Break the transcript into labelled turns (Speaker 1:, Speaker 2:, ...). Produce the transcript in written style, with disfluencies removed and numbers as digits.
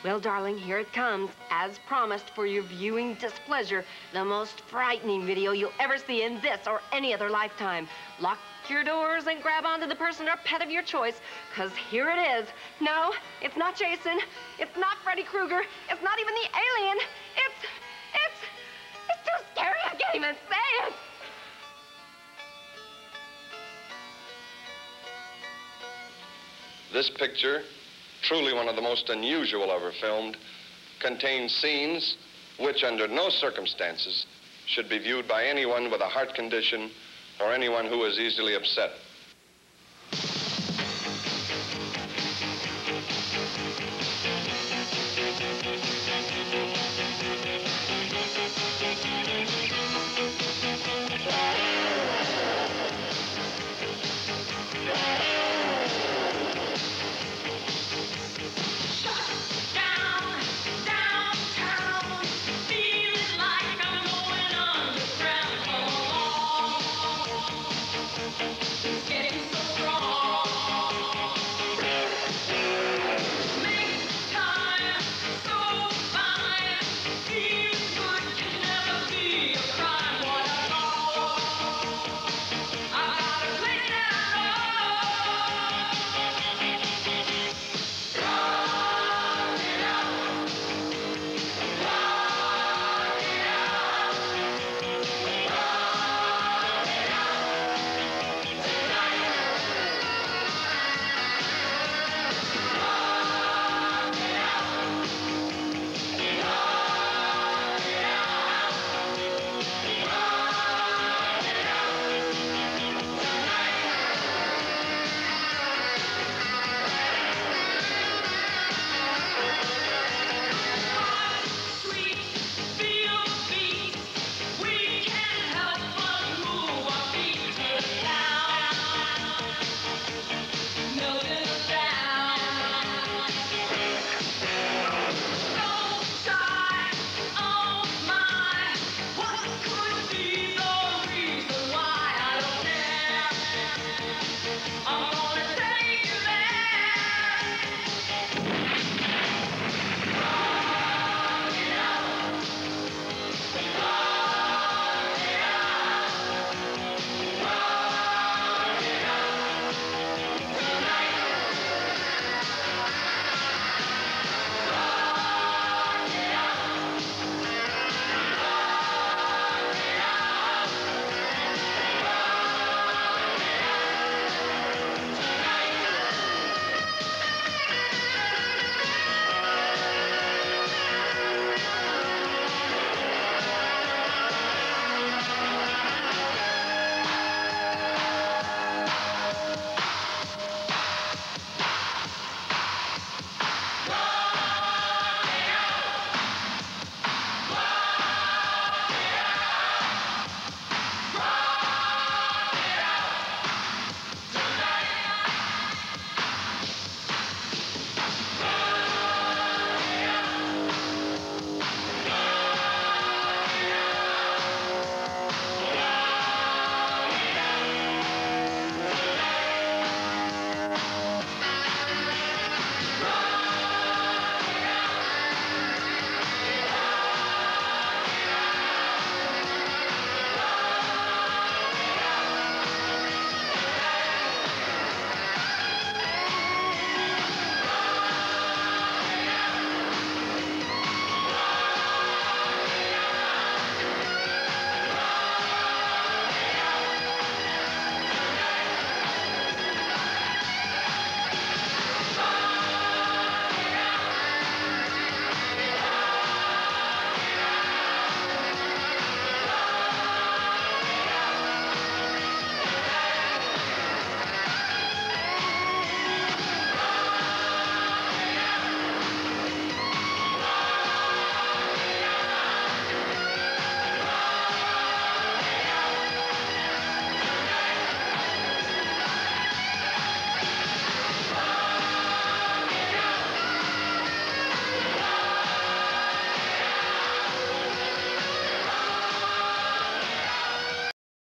Speaker 1: Well, darling, here it comes. As promised, for your viewing displeasure, the most frightening video you'll ever see in this or any other lifetime. Lock your doors and grab onto the person or pet of your choice, because here it is. No, it's not Jason. It's not Freddy Krueger. It's not even the alien. It's too scary. I can't even say it.
Speaker 2: This picture, truly one of the most unusual ever filmed, contains scenes which under no circumstances should be viewed by anyone with a heart condition or anyone who is easily upset.